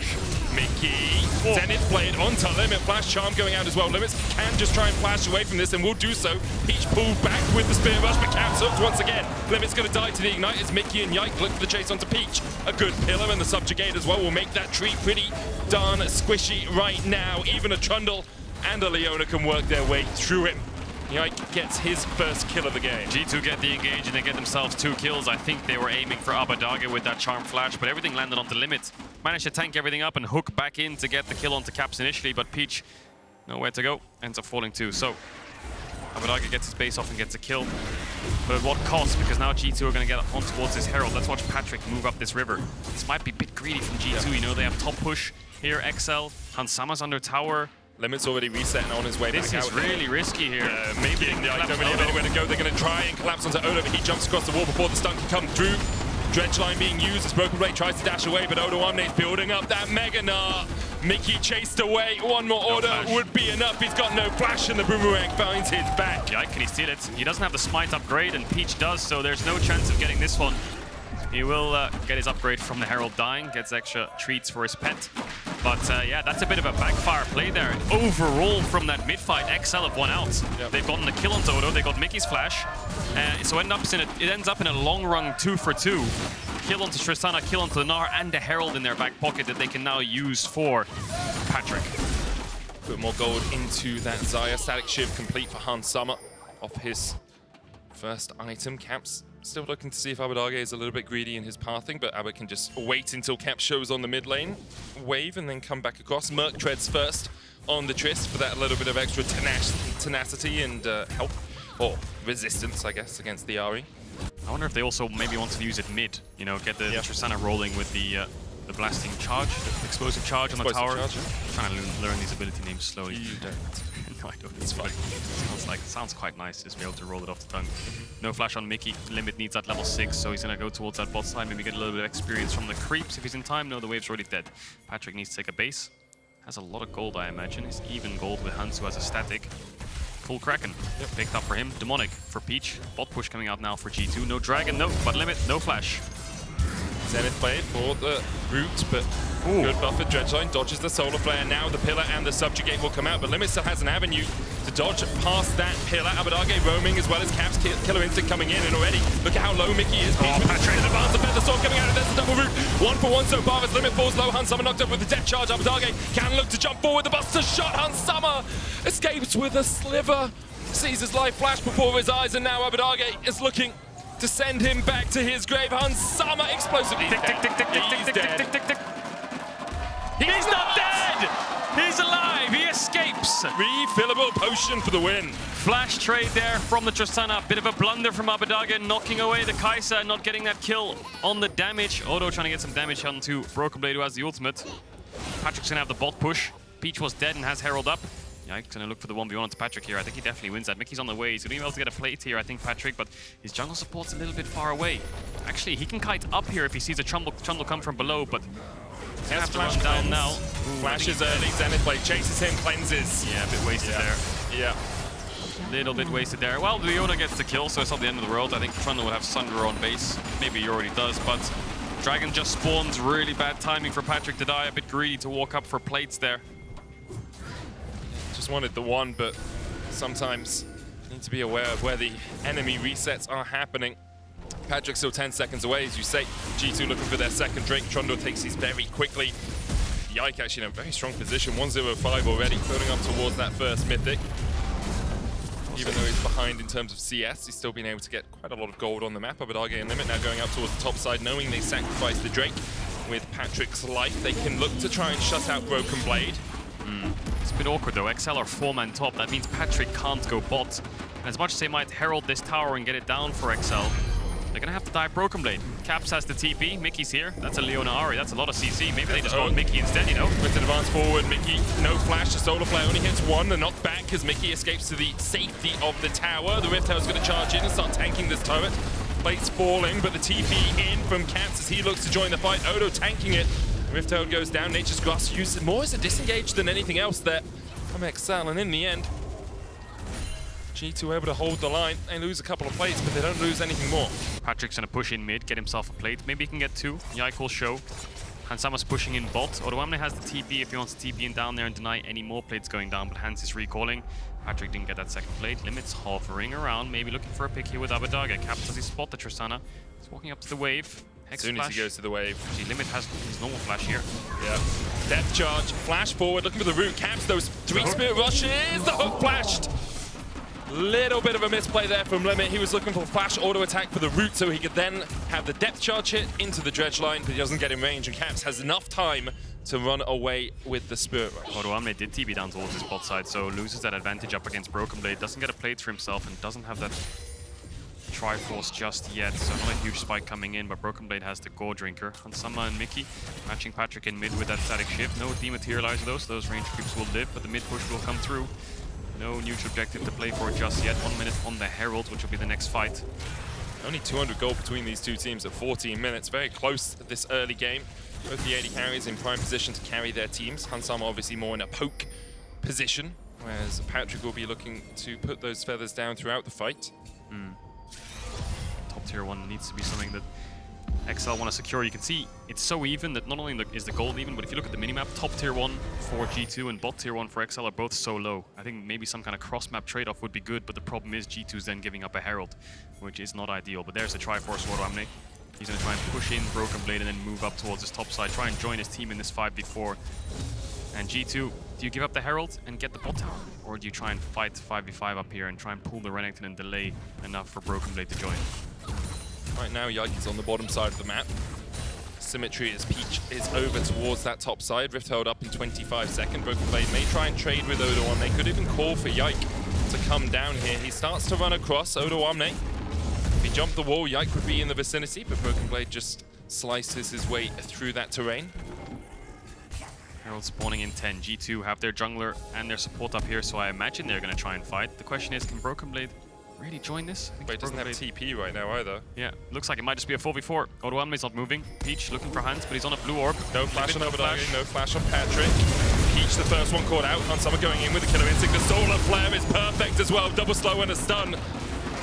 Mikyx, Zenith Blade onto Limit, flash charm going out as well. Limit can just try and flash away from this and will do so. Peach pulled back with the Spirit Rush, but Caps hooked once again. Limit's gonna die to the Ignite as Mikyx and Yike look for the chase onto Peach. A good pillar and the Subjugate as well will make that tree pretty darn squishy right now. Even a Trundle and a Leona can work their way through him. Yike gets his first kill of the game. G2 get the engage and they get themselves 2 kills. I think they were aiming for Abbedagge with that charm flash, but everything landed on the Limit. Managed to tank everything up and hook back in to get the kill onto Caps initially, but Peach, nowhere to go, ends up falling too. So Abbedagge gets his base off and gets a kill. But at what cost? Because now G2 are going to get on towards this Herald. Let's watch Patrik move up this river. This might be a bit greedy from G2. You know, they have top push here, XL. Hansama's under tower. Limit's already resetting on his way back out. This is really risky here. Maybe don't really have anywhere to go. They're going to try and collapse onto Odoamne. He jumps across the wall before the stun can come through. Dredge line being used as BrokenBlade tries to dash away, but Odoamne is building up that Mega Gnar. Mikyx chased away. One more order would be enough. He's got no flash, and the boomerang finds his back. Yike, can he steal it? He doesn't have the smite upgrade, and Peach does, so there's no chance of getting this one. He will get his upgrade from the Herald dying, gets extra treats for his pet. But yeah, that's a bit of a backfire play there. And overall from that mid-fight, XL have won out. They've gotten the kill on Odo, they got Mikyx's flash. So it ends up in a long run 2-for-2. Kill onto Tristana, kill onto Gnar, and the Herald in their back pocket that they can now use for Patrik. Put more gold into that Xayah. Static Shiv complete for Hansama off his first item. Caps still looking to see if Abbedagge is a little bit greedy in his pathing, but Abbe can just wait until Cap shows on the mid lane, wave, and then come back across. Merc treads first on the Trist for that little bit of extra tenacity and help, or resistance, I guess, against the Ahri. I wonder if they also maybe want to use it mid, you know, get the Tristana rolling with the blasting charge, the explosive charge on the tower. Charge, I'm trying to learn these ability names slowly. You don't. No, I don't. It's fine. Sounds quite nice just to be able to roll it off the tongue. No flash on Mikyx. Limit needs that level 6, so he's gonna go towards that bot side, maybe get a little bit of experience from the creeps if he's in time. No, the wave's already dead. Patrik needs to take a base. Has a lot of gold, I imagine. He's even gold with Hans, who has a static. Full Kraken. Picked up for him. Demonic for Peach. Bot push coming out now for G2. No Dragon, no, but Limit, no flash. Zenith Blade for the root, but good buffer. Dredgeline dodges the Solar Flare. Now the Pillar and the Subjugate will come out, but Limit still has an avenue to dodge past that Pillar. Abbedagge roaming as well as Caps. Killer Instinct coming in, and already look at how low Mikyx is. Peach with Patrik advance, the Feather Storm coming out, and there's the double root. 1-for-1 so far as Limit falls low. Hansama knocked up with the Death Charge. Abbedagge can look to jump forward. The Buster shot. Hansama escapes with a sliver. Sees his life flash before his eyes, and now Abbedagge is looking to send him back to his grave. Hansama explosively. He's not dead! He's alive! He escapes! Refillable potion for the win. Flash trade there from the Tristana. Bit of a blunder from Abbedagge, knocking away the Xayah, not getting that kill on the damage. Odo trying to get some damage onto BrokenBlade, who has the ultimate. Patrik's gonna have the bot push. Peach was dead and has Herald up. Yike's gonna look for the 1v1 onto Patrik here. I think he definitely wins that. Mikyx's on the way. He's gonna be able to get a plate here, I think, Patrik, but his jungle support's a little bit far away. Actually, he can kite up here if he sees a Trundle come from below, but he's gonna have to run down now. Flashes early, Zenith Blade chases him, cleanses. Yeah, a bit wasted there. Yeah. Little bit wasted there. Well, Leona gets the kill, so it's not the end of the world. I think Trundle would have Sunder on base. Maybe he already does, but Dragon just spawns. Really bad timing for Patrik to die. A bit greedy to walk up for plates there. Just wanted the one, but sometimes need to be aware of where the enemy resets are happening. Patrik's still 10 seconds away, as you say. G2 looking for their second Drake. Trundle takes his very quickly. Yike actually in a very strong position. 1-0-5 already, building up towards that first Mythic. Even though he's behind in terms of CS, he's still been able to get quite a lot of gold on the map. Abbedagge and Limit now going up towards the top side, knowing they sacrificed the Drake. With Patrik's life, they can look to try and shut out BrokenBlade. It's a bit awkward though. XL are 4-man top. That means Patrik can't go bot. And as much as they might herald this tower and get it down for XL, They're gonna have to dive BrokenBlade. Caps has the TP, Mikyx here. That's a Leona Ahri, that's a lot of CC. Maybe they just want Mikyx instead, you know? With an advance forward, Mikyx, no flash, the solar flare only hits one, the knockback as Mikyx escapes to the safety of the tower. The Rift Herald's gonna charge in and start tanking this turret. Plate's falling, but the TP in from Caps as he looks to join the fight. Odo tanking it. Rift Herald goes down, Nature's Grasp used more as a disengage than anything else there from XL, and in the end, G2 able to hold the line. They lose a couple of plates, but they don't lose anything more. Patrik's gonna push in mid, get himself a plate. Maybe he can get 2. Yike will show. Hansama's pushing in bot. Odoamne has the TP if he wants to TP in down there and deny any more plates going down, but Hans is recalling. Patrik didn't get that second plate. Limit's hovering around, maybe looking for a pick here with Abbedagge. Caps does he spot the Tristana. He's walking up to the wave. As soon as he goes to the wave. Actually, Limit has his normal flash here. Yeah. Depth charge, flash forward, looking for the root. Caps those 3 spirit rushes. The hook flashed. Little bit of a misplay there from Limit. He was looking for flash auto attack for the root so he could then have the depth charge hit into the dredge line, but he doesn't get in range, and Caps has enough time to run away with the Spirit Rush. Odoamne did TP down towards his bot side, so loses that advantage up against BrokenBlade. Doesn't get a plate for himself and doesn't have that Triforce just yet, so not a huge spike coming in, but BrokenBlade has the Gore Drinker. Hansama and Mikyx matching Patrik in mid with that static shift. No dematerializer though, so those range creeps will live, but the mid push will come through. No neutral objective to play for just yet. 1 minute on the Herald, which will be the next fight. Only 200 gold between these two teams at 14 minutes. Very close this early game. Both the AD carries in prime position to carry their teams. Hansama obviously more in a poke position, whereas Patrik will be looking to put those feathers down throughout the fight. Top tier 1 needs to be something that XL want to secure. You can see it's so even that not only is the gold even, but if you look at the minimap, top tier 1 for G2 and bot tier 1 for XL are both so low. I think maybe some kind of cross-map trade-off would be good, but the problem is G2's then giving up a Herald, which is not ideal. But there's the Triforce Odoamne. He's going to try and push in BrokenBlade and then move up towards his top side, try and join his team in this 5v4. And G2, do you give up the Herald and get the bot tower? Or do you try and fight 5v5 up here and try and pull the Renekton and delay enough for BrokenBlade to join? Right now, Yike is on the bottom side of the map. Symmetry as Peach is over towards that top side. Rift held up in 25 seconds. BrokenBlade may try and trade with Odoamne. They could even call for Yike to come down here. He starts to run across Odoamne. If he jumped the wall, Yike would be in the vicinity, but BrokenBlade just slices his way through that terrain. Herald spawning in 10. G2 have their jungler and their support up here, so I imagine they're going to try and fight. The question is, can BrokenBlade really join this? Wait, doesn't have TP right now either. Yeah, looks like it might just be a 4v4. Odoamne's not moving. Peach looking for Hans, but he's on a blue orb. No flash on Abbedagge, no flash on Patrik. Peach, the first one caught out. Hansama going in with the killer instinct. The solar flare is perfect as well. Double slow and a stun.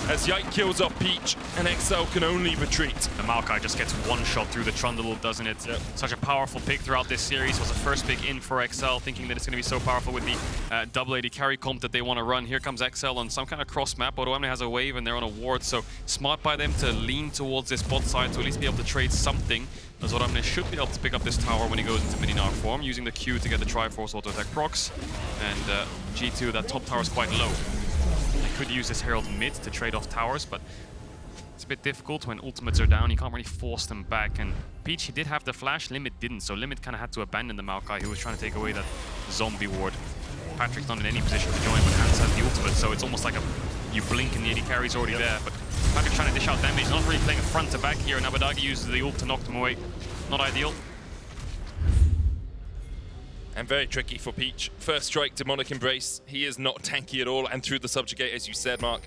As Yike kills off Peach, and XL can only retreat. The Maokai just gets one shot through the Trundle, doesn't it? Yep. Such a powerful pick throughout this series. Was the first pick in for XL, thinking that it's going to be so powerful with the double AD carry comp that they want to run. Here comes XL on some kind of cross map. Odoamne has a wave and they're on a ward, so smart by them to lean towards this bot side to at least be able to trade something. As Odoamne should be able to pick up this tower when he goes into mini Gnar form, using the Q to get the Triforce auto attack procs. And G2, that top tower is quite low. They could use this Herald mid to trade off towers, but it's a bit difficult when ultimates are down. You can't really force them back. And Peach, he did have the flash, Limit didn't, so Limit kind of had to abandon the Maokai, who was trying to take away that zombie ward. Patrik's not in any position to join, but Hans has the ultimate, so it's almost like you blink and the AD carry's already there. But Patrik trying to dish out damage. He's not really playing a front to back here, and Abbedagge uses the ult to knock them away. Not ideal. And very tricky for Peach. First strike, Demonic Embrace. He is not tanky at all, and through the Subjugate, as you said, Mark,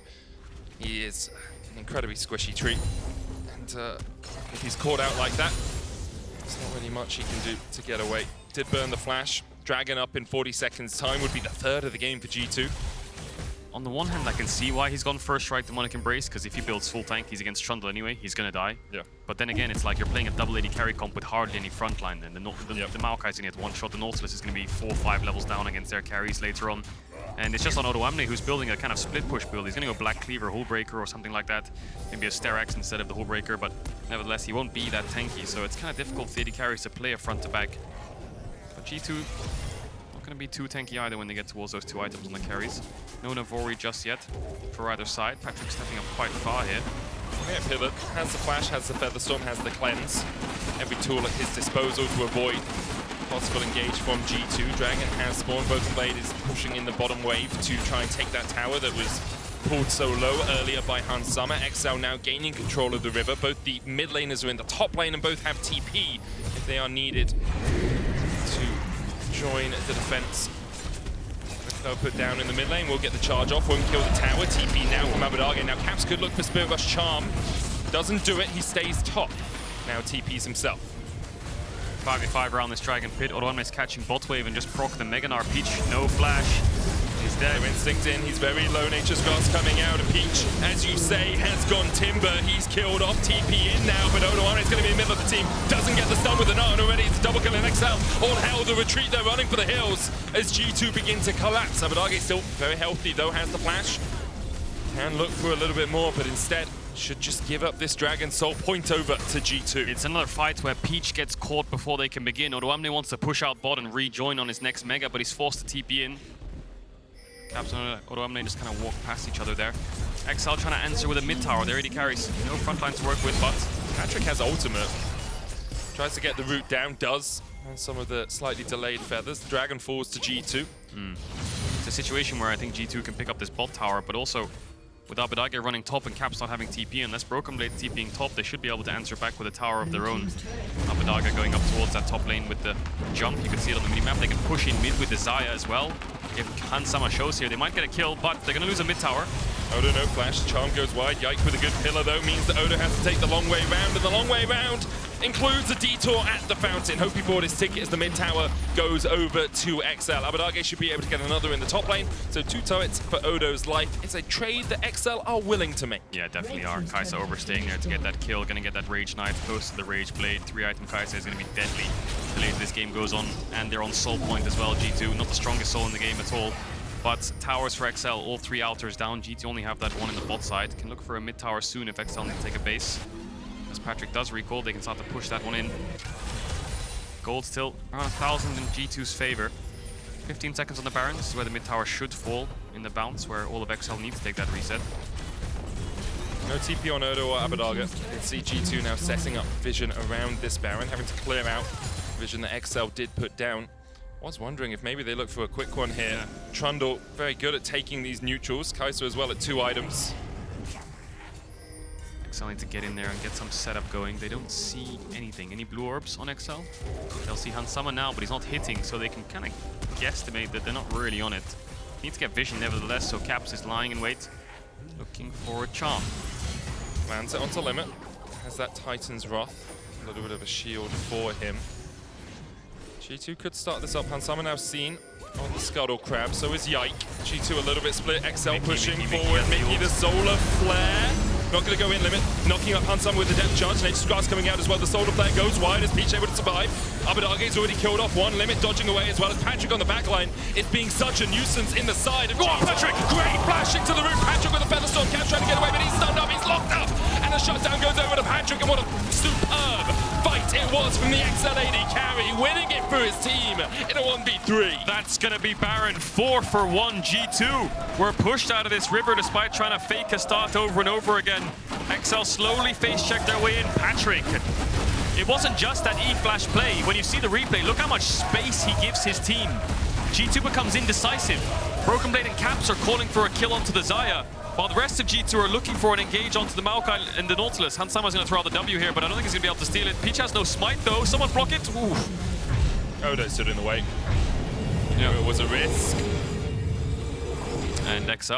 he is an incredibly squishy treat. And if he's caught out like that, there's not really much he can do to get away. Did burn the flash. Dragon up in 40 seconds time would be the third of the game for G2. On the one hand, I can see why he's gone first strike Demonic Embrace, because if he builds full tank, he's against Trundle anyway, he's gonna die. Yeah. But then again, it's like you're playing a double AD carry comp with hardly any frontline, then the Maokai's gonna get one shot, the Nautilus is gonna be 4 or 5 levels down against their carries later on. And it's just on Odoamne, who's building a kind of split push build. He's gonna go Black Cleaver, Hullbreaker or something like that. Maybe a Sterex instead of the Hullbreaker, but nevertheless, he won't be that tanky, so it's kind of difficult for AD carries to play a front to back. But G2, going to be too tanky either when they get towards those 2 items on the carries. No Navori just yet for either side. Patrik stepping up quite far here. Yeah, pivot. Has the flash, has the Featherstorm, has the cleanse. Every tool at his disposal to avoid possible engage from G2. Dragon has spawned. BrokenBlade is pushing in the bottom wave to try and take that tower that was pulled so low earlier by Hansama. XL now gaining control of the river. Both the mid laners are in the top lane and both have TP if they are needed to join the defense. They'll put down in the mid lane, we'll get the charge off, won't kill the tower. TP now from Abbedagge. Now Caps could look for Spirit Rush Charm. Doesn't do it, he stays top. Now TPs himself. 5v5 around this Dragon Pit. Odoamne is catching bot wave and just proc the Gnar. Peach, no flash. He's dead. No instinct in, he's very low. Nature's Grass coming out. And Peach, as you say, has gone Timber. He's killed off. TP in now, but Odoamne is going to be in the middle of the team. Doesn't get the stun with the Gnar, and already it's a double kill in XL. All hell, the retreat, they're running for the hills as G2 begin to collapse. Abbedagge still very healthy though, has the flash. Can look for a little bit more, but instead should just give up this Dragon Soul. Point over to G2. It's another fight where Peach gets caught before they can begin. Odoamne wants to push out bot and rejoin on his next Mega, but he's forced to TP in. Caps and Odoamne just kind of walk past each other there. XL trying to answer with a mid tower. They already carries no front line to work with, but Patrik has ultimate. Tries to get the root down, does. And some of the slightly delayed feathers. The Dragon falls to G2. It's a situation where I think G2 can pick up this bot tower, but also with Abbedagge running top and Caps not having TP, unless BrokenBlade TPing top, they should be able to answer back with a tower of their own. Abbedagge going up towards that top lane with the jump. You can see it on the minimap. They can push in mid with the Xayah as well. If Hansama shows here, they might get a kill, but they're going to lose a mid tower. Odo no flash, Charm goes wide. Yike with a good pillar though means that Odo has to take the long way round, and the long way round includes a detour at the fountain. Hope he bought his ticket as the mid tower goes over to XL. Abbedagge should be able to get another in the top lane, so 2 turrets for Odo's life. It's a trade that XL are willing to make. Yeah, definitely are. Xayah overstaying there to get that kill, gonna get that Rage Knife close to the Rage Blade. 3-item Xayah is gonna be deadly the later this game goes on, and they're on soul point as well. G2, not the strongest soul in the game at all. But towers for XL, all 3 altars down. G2 only have that one in the bot side. Can look for a mid tower soon if XL need to take a base. As Patrik does recall, they can start to push that one in. Gold still around 1,000 in G2's favor. 15 seconds on the Baron. This is where the mid tower should fall in the bounce, where all of XL needs to take that reset. No TP on Odo or Abbedagge. You can see G2 now setting up vision around this Baron, having to clear out vision that XL did put down. I was wondering if maybe they look for a quick one here. Trundle, very good at taking these neutrals. Kaiser as well at 2 items. XL need to get in there and get some setup going. They don't see anything. Any blue orbs on XL? They'll see Hansama now, but he's not hitting, so they can kind of guesstimate that they're not really on it. Need to get vision nevertheless, so Caps is lying in wait, looking for a charm. Lands it onto limit. Has that Titan's Wrath. A little bit of a shield for him. G2 could start this up. Hansama now seen on the Scuttle Crab, so is Yike. G2 a little bit split. XL pushing forward. Mikyx the Solar Flare. Not going to go in limit. Knocking up Hansama with the depth charge. Nature's Grass coming out as well. The Solar Flare goes wide as Peach able to survive. Abbedagge's already killed off one. Limit dodging away as well as Patrik on the back line. It's being such a nuisance in the side of G2. Patrik! Great flashing to the root. Patrik with a Feather Storm. Caps trying to get away, but he's stunned up. He's locked up. And a shutdown goes over to Patrik. And what a superb fight it was from the XL AD carry, winning it for his team in a 1v3. That's gonna be Baron. 4 for 1 G2. We're pushed out of this river despite trying to fake a start over and over again. XL slowly face check their way in. Patrik. It wasn't just that E-flash play. When you see the replay, look how much space he gives his team. G2 becomes indecisive. BrokenBlade and Caps are calling for a kill onto the Xayah, while the rest of G2 are looking for an engage onto the Maokai and the Nautilus. Hansama's going to throw out the W here, but I don't think he's going to be able to steal it. Peach has no smite though. Someone block it. Ooh. Odo stood in the way. Yeah, it was a risk. And XL,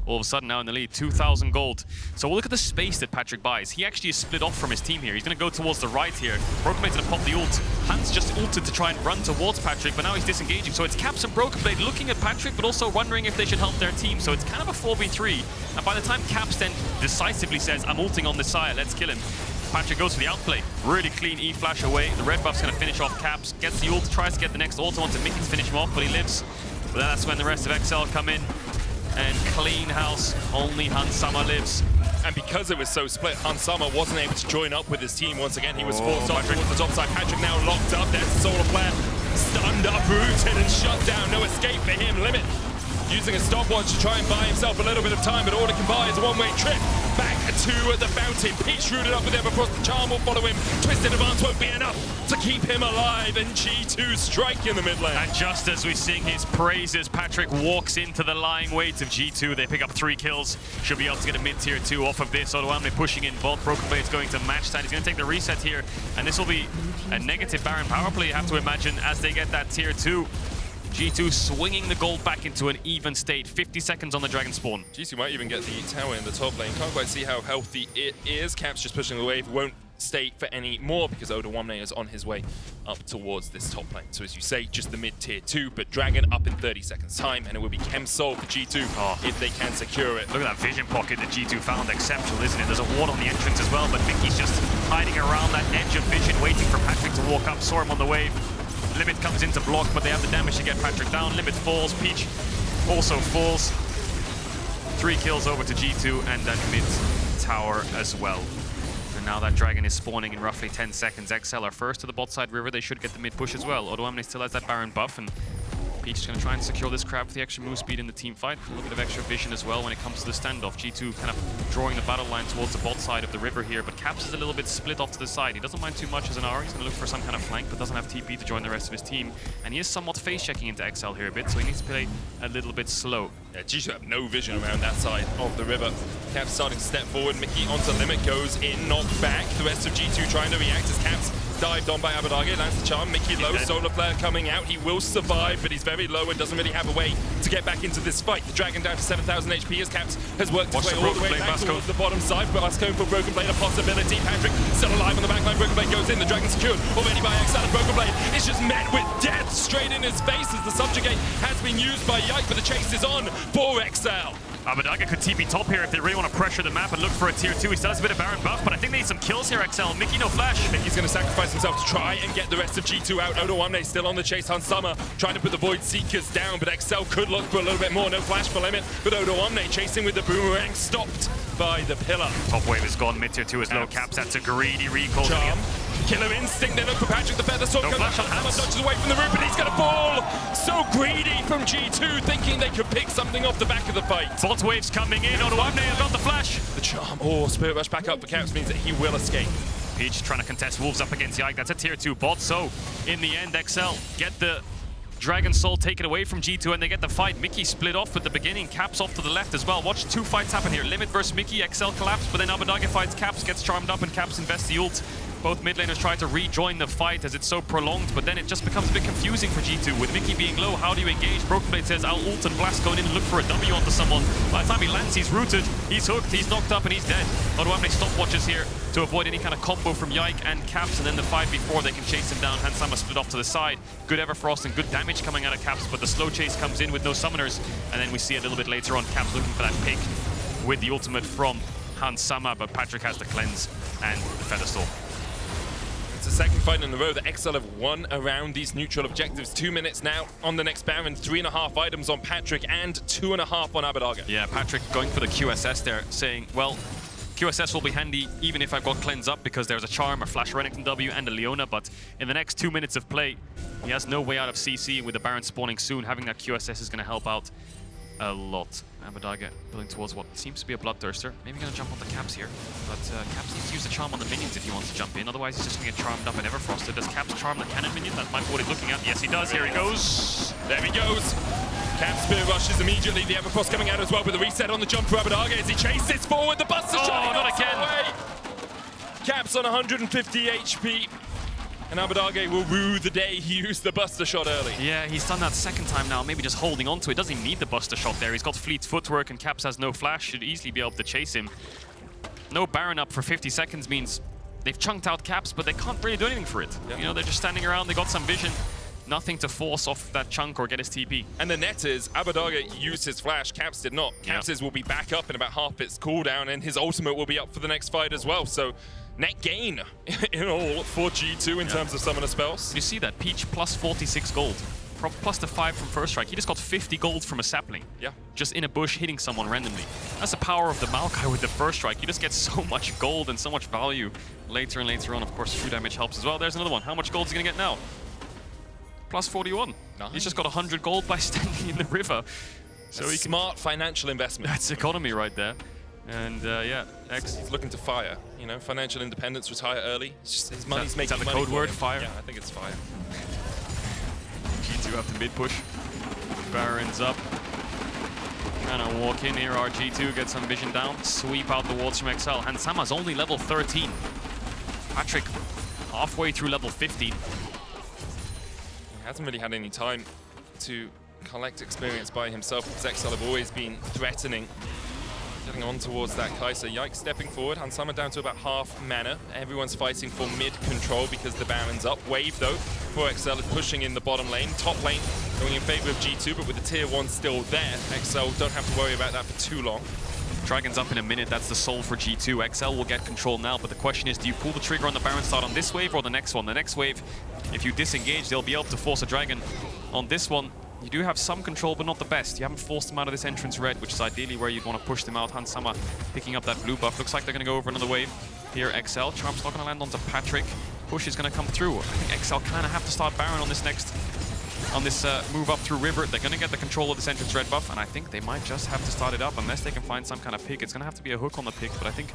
all of a sudden now in the lead, 2,000 gold. So we'll look at the space that Patrik buys. He actually is split off from his team here. He's going to go towards the right here. BrokenBlade's going to pop the ult. Hans just ulted to try and run towards Patrik, but now he's disengaging. So it's Caps and BrokenBlade looking at Patrik, but also wondering if they should help their team. So it's kind of a 4v3. And by the time Caps then decisively says, I'm ulting on this Xayah, let's kill him, Patrik goes for the outplay. Really clean E-flash away. The red buff's going to finish off Caps. Gets the ult, tries to get the next auto onto Mikyx, finish him off, but he lives. But that's when the rest of XL come in. And clean house, only Hansama lives. And because it was so split, Hansama wasn't able to join up with his team once again. He was forced off towards the top side. Patrik now locked up. There's the Solar Flare. Stunned up, rooted and shut down. No escape for him. Limit using a stopwatch to try and buy himself a little bit of time, but all he can buy is a one-way trip back to the fountain. Peach rooted up with him across the charm will follow him. Twisted advance won't be enough to keep him alive, and G2 strike in the mid lane. And just as we sing his praises, Patrik walks into the lying weight of G2. They pick up 3 kills. Should be able to get a mid-tier 2 off of this. Odoamne pushing in VoD. BrokenBlade's going to match that. He's going to take the reset here, and this will be a negative Baron power play, you have to imagine, as they get that tier 2. G2 swinging the gold back into an even state. 50 seconds on the Dragon Spawn. G2 might even get the tower in the top lane. Can't quite see how healthy it is. Caps just pushing the wave. Won't stay for any more because Odoamne is on his way up towards this top lane. So as you say, just the mid-tier 2, but Dragon up in 30 seconds time, and it will be Chem-Sol for G2 if they can secure it. Look at that vision pocket that G2 found. Exceptional, isn't it? There's a ward on the entrance as well, but Mikyx just hiding around that edge of vision, waiting for Patrik to walk up. Saw him on the wave. Limit comes into block, but they have the damage to get Patrik down. Limit falls. Peach also falls. 3 kills over to G2 and that mid tower as well. And now that Dragon is spawning in roughly 10 seconds. Xayah are first to the bot side river. They should get the mid push as well. Odoamne still has that Baron buff, and Peach is going to try and secure this crab with the extra move speed in the team fight. A little bit of extra vision as well when it comes to the standoff. G2 kind of drawing the battle line towards the bot side of the river here, but Caps is a little bit split off to the side. He doesn't mind too much as an Ahri. He's going to look for some kind of flank, but doesn't have TP to join the rest of his team. And he is somewhat face-checking into Xayah here a bit, so he needs to play a little bit slow. Yeah, G2 have no vision around that side of the river. Caps starting to step forward. Mickey onto limit, goes in, knocked back. The rest of G2 trying to react as Caps dived on by Abbedagge, lands the charm. Mickey low, solar flare coming out. He will survive, but he's very low and doesn't really have a way to get back into this fight. The Dragon down to 7,000 HP as Caps has worked his way all the way back towards the bottom side. But Basco for BrokenBlade, a possibility. Patrik still alive on the backline. BrokenBlade goes in. The Dragon secured already by Xayah. BrokenBlade is just met with death straight in his face as the subjugate has been used by Yike, but the chase is on for Xayah. Abbedagge could TP top here if they really want to pressure the map and look for a tier 2. He still has a bit of Baron buff, but I think they need some kills here, Xayah. Mickey, no flash. Mickey's going to sacrifice himself to try and get the rest of G2 out. Odoamne still on the chase on Summer, trying to put the Void Seekers down, but Xayah could look for a little bit more. No flash for limit, but Odoamne chasing with the boomerang, stopped by the pillar. Top wave is gone, mid tier 2 is low. Caps, that's a greedy recall. Charm. Killer instinct, they look for Patrik, the feather sword goes up, Hammer dodges away from the roof, and he's gonna fall! So greedy from G2, thinking they could pick something off the back of the fight. Bot waves coming in, Odoamne has got the flash! The charm, Spirit Rush back up for Caps means that he will escape. Peach trying to contest Wolves up against Yike, that's a tier 2 bot, so in the end, Xayah get the Dragon Soul taken away from G2 and they get the fight. Mickey split off at the beginning, Caps off to the left as well. Watch 2 fights happen here. Limit versus Mickey, Xayah collapsed, but then Abbedagge fights Caps, gets charmed up and Caps invests the ult. Both mid laners try to rejoin the fight as it's so prolonged, but then it just becomes a bit confusing for G2. With Mickey being low, how do you engage? BrokenBlade says, I'll ult and blast going in and look for a W onto someone. By the time he lands, he's rooted, he's hooked, he's knocked up, and he's dead. Odoamne stopwatches here to avoid any kind of combo from Yike and Caps, and then the fight before they can chase him down. Summer split off to the side. Good Everfrost and good damage coming out of Caps, but the slow chase comes in with no summoners, and then we see a little bit later on Caps looking for that pick with the ultimate from Summer, but Patrik has the cleanse and the Feather Storm. It's the second fight in a row that Xayah have won around these neutral objectives. 2 minutes now on the next Baron, 3.5 items on Patrik and 2.5 on Abbedagge. Yeah, Patrik going for the QSS there, saying, well, QSS will be handy even if I've got cleanse up because there's a charm, a flash Renekton W and a Leona, but in the next 2 minutes of play, he has no way out of CC. With the Baron spawning soon, having that QSS is going to help out a lot. Abbedagge building towards what seems to be a Bloodthirster. Maybe going to jump on the Caps here, but Caps needs to use the charm on the minions if he wants to jump in, otherwise he's just going to get charmed up and Everfrosted. Does Caps charm the cannon minion? That might be what he's looking at. Yes, he does. Here he goes. There he goes. Caps Spirit rushes immediately. The Everfrost coming out as well with the reset on the jump for Abbedagge as he chases forward. The Buster shot. Not again. Away. Caps on 150 HP. And Abbedagge will rue the day he used the Buster shot early. Yeah, he's done that second time now, maybe just holding on to it. Doesn't even need the Buster shot there. He's got Fleet's footwork and Caps has no flash. Should easily be able to chase him. No Baron up for 50 seconds means they've chunked out Caps, but they can't really do anything for it. Yep. You know, they're just standing around. They got some vision. Nothing to force off that chunk or get his TP. And the net is, Abbedagge used his flash, Caps did not. Caps' will be back up in about half its cooldown, and his ultimate will be up for the next fight as well. So net gain in all for G2 in terms of summoner spells. You see that, Peach plus 46 gold. Plus the 5 from first strike. He just got 50 gold from a sapling. Yeah. Just in a bush hitting someone randomly. That's the power of the Maokai with the first strike. You just get so much gold and so much value later and later on. Of course, true damage helps as well. There's another one. How much gold is he going to get now? Plus 41. Nice. He's just got 100 gold by standing in the river. So a smart financial investment. That's economy right there. And yeah, He's looking to fire. You know, financial independence, retire early. It's just his money's making is that the money code for word, him. fire? Yeah, I think it's fire. G2 have the mid push. Baron's up. Kind of walk in here, G2 get some vision down, sweep out the wards from XL. Hansama's only level 13. Patrik halfway through level 15. He hasn't really had any time to collect experience by himself because XL have always been threatening. Getting on towards that Kai'Sa. Yike stepping forward. Hansama down to about half mana. Everyone's fighting for mid control because the Baron's up. Wave though for XL is pushing in the bottom lane. Top lane going in favor of G2, but with the tier 1 still there, XL don't have to worry about that for too long. Dragon's up in a minute, that's the soul for G2. XL will get control now, but the question is, do you pull the trigger on the Baron start on this wave or the next one? The next wave, if you disengage, they'll be able to force a Dragon. On this one, you do have some control, but not the best. You haven't forced them out of this entrance red, which is ideally where you'd want to push them out. Hansama picking up that blue buff. Looks like they're going to go over another wave. Here, XL. Charm's not going to land onto Patrik. Push is going to come through. I think XL kind of have to start Baron on this next... on this move up through river. They're going to get the control of this entrance red buff, and I think they might just have to start it up unless they can find some kind of pick. It's going to have to be a hook on the pick, but I think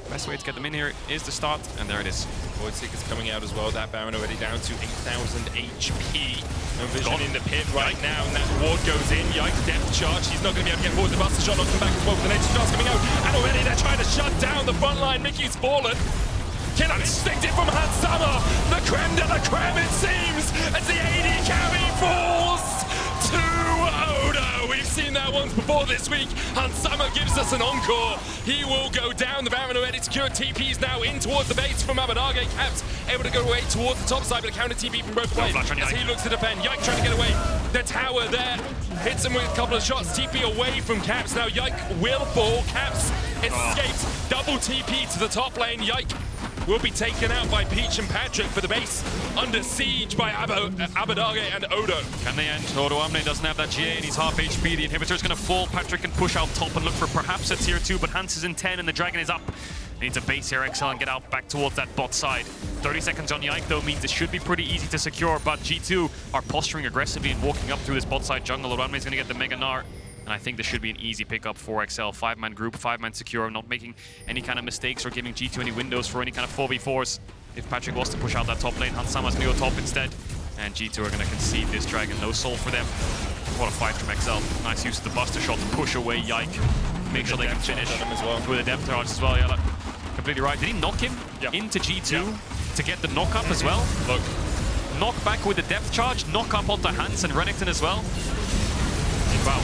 the best way to get them in here is to start, and there it is. Void Seeker's coming out as well. That Baron already down to 8,000 HP. No vision in the pit right now, and that ward goes in. Yike, depth charge. He's not going to be able to get forward. The Buster Shot knocks him back as well with the nature starts coming out. And already they're trying to shut down the front line. Mikyx fallen. Killer instinctive from Hansama. The creme de la creme, it seems, as the AD carry falls to Odo. We've seen that once before this week. Hansama gives us an encore. He will go down. The Baron already secured. TP's now in towards the base from Abbedagge. Caps able to go away towards the top side, but a counter TP from BrokenBlade as he looks to defend. Yike trying to get away. The tower there hits him with a couple of shots. TP away from Caps. Now Yike will fall. Caps escapes. Double TP to the top lane. Yike will be taken out by Peach and Patrik for the base. Under siege by Abbedagge and Odo. Can they end? Odoamne doesn't have that GA and he's half HP. The inhibitor's going to fall. Patrik can push out top and look for perhaps a tier 2, but Hans is in 10 and the Dragon is up. Needs a base here, XL, and get out back towards that bot side. 30 seconds on Yike, though, means it should be pretty easy to secure, but G2 are posturing aggressively and walking up through this bot side jungle. Odoamne is going to get the Mega Gnar. And I think this should be an easy pickup for XL. 5-man group, 5-man secure, not making any kind of mistakes or giving G2 any windows for any kind of 4v4s. If Patrik was to push out that top lane, Hansama's going to go top instead. And G2 are going to concede this Dragon. No soul for them. What a fight from XL. Nice use of the Buster Shot to push away Yike. Make sure they can finish with a depth charge as well. Yeah, completely right. Did he knock him into G2 to get the knock up as well? Look. Knock back with the depth charge, knock up onto Hans and Renekton as well. Wow.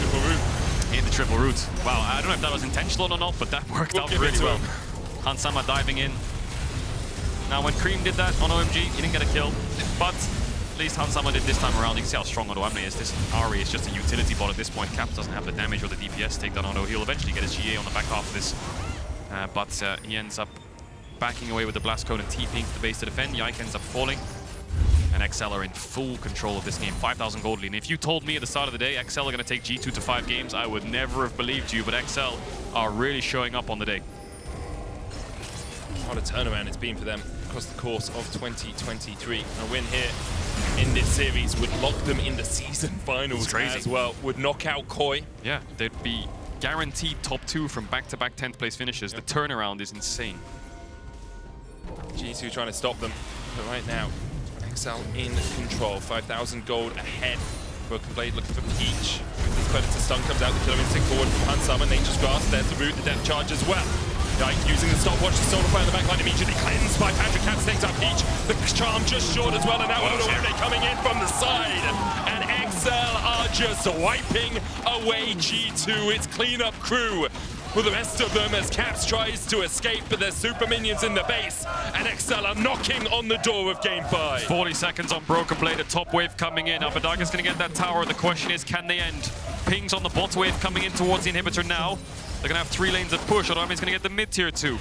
In the triple root. Wow, I don't know if that was intentional or not, but that worked out really well. Hansama diving in. Now, when Cream did that on OMG, he didn't get a kill, but at least Hansama did this time around. You can see how strong Odoamne is. This Ahri is just a utility bot at this point. Caps doesn't have the damage or the DPS takedown on Odo. He'll eventually get his GA on the back half of this, but he ends up backing away with the Blast Cone and TPing to the base to defend. Yike ends up falling. And XL are in full control of this game. 5,000 gold lead. And if you told me at the start of the day XL are going to take G2 to 5 games, I would never have believed you, but XL are really showing up on the day. What a turnaround it's been for them across the course of 2023. A win here in this series would lock them in the season finals as well. Would knock out Koi. Yeah, they'd be guaranteed top 2 from back-to-back 10th place finishes. The turnaround is insane. G2 trying to stop them, but right now XL in control. 5,000 gold ahead. BrokenBlade looking for Peach. With this Predator stun comes out, the killer instinct forward from Hansama. Nature's Grasp, there's the root, the depth charge as well. Yike using the stopwatch to solidify the backline, immediately cleansed by Patrik. Caps takes out Peach. The charm just short as well, and now Odoamne coming in from the side. And XL are just wiping away G2. It's cleanup crew for the rest of them as Caps tries to escape, but there's super minions in the base, and XL are knocking on the door of Game 5. 40 seconds on BrokenBlade, a top wave coming in. Abbedagge is going to get that tower. The question is, can they end? Pings on the bot wave coming in towards the inhibitor now. They're going to have 3 lanes of push. Odoamne is going to get the mid tier 2.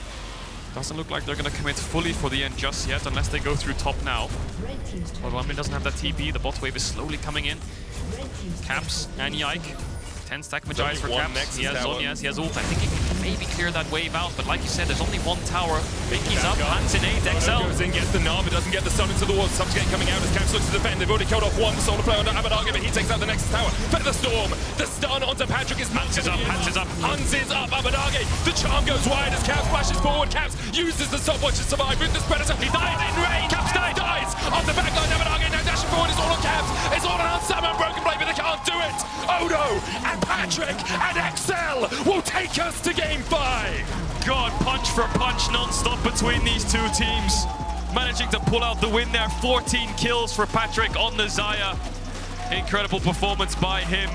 Doesn't look like they're going to commit fully for the end just yet, unless they go through top now. Odoamne doesn't have that TP. The bot wave is slowly coming in. Caps and Yike. 10 stack Magi for Caps. He has Zhonya's, he has ult. I think he can maybe clear that wave out, but like you said, there's only one tower. He's up, Hans in 8, XL goes in, gets the Gnar, but doesn't get the stun into the wall. Subjugate coming out as Caps looks to defend. They've already killed off one solar player under Abbedagge, but he takes out the Nexus tower. Featherstorm, the stun onto Patrik is Hunts is up, Hunts is up. Hunts is up, Abbedagge. The charm goes wide as Caps flashes forward. Caps uses the stopwatch to survive with this Predator. He died in range. Caps dies off the backline. Abbedagge now dashing forward. It's all on Caps. It's all on Summer and BrokenBlade, but they can't do it. Odo and Patrik and XL will take us to Game 5. God, punch for punch non-stop between these two teams. Managing to pull out the win there. 14 kills for Patrik on the Xayah. Incredible performance by him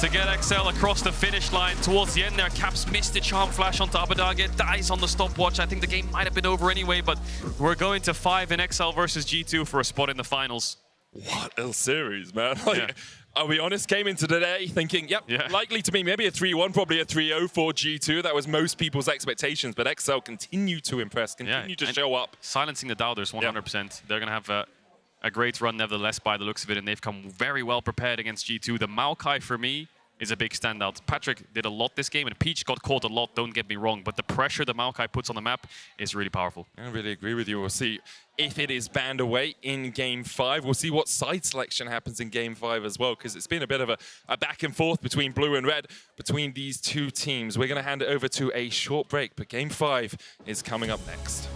to get XL across the finish line. Towards the end there, Caps missed the charm flash onto Abbedagge, dies on the stopwatch. I think the game might have been over anyway, but we're going to 5 in XL versus G2 for a spot in the finals. What a series, man. Like, I'll be honest, came into today thinking, likely to be maybe a 3-1, probably a 3-0 for G2. That was most people's expectations, but XL continue to impress, continue to show up. Silencing the doubters 100%. They're going to have a great run nevertheless by the looks of it, and they've come very well prepared against G2. The Maokai, for me, is a big standout. Patrik did a lot this game, and Peach got caught a lot, don't get me wrong, but the pressure the Maokai puts on the map is really powerful. I really agree with you. We'll see if it is banned away in Game 5. We'll see what side selection happens in Game 5 as well, because it's been a bit of a back and forth between blue and red, between these two teams. We're going to hand it over to a short break, but Game 5 is coming up next.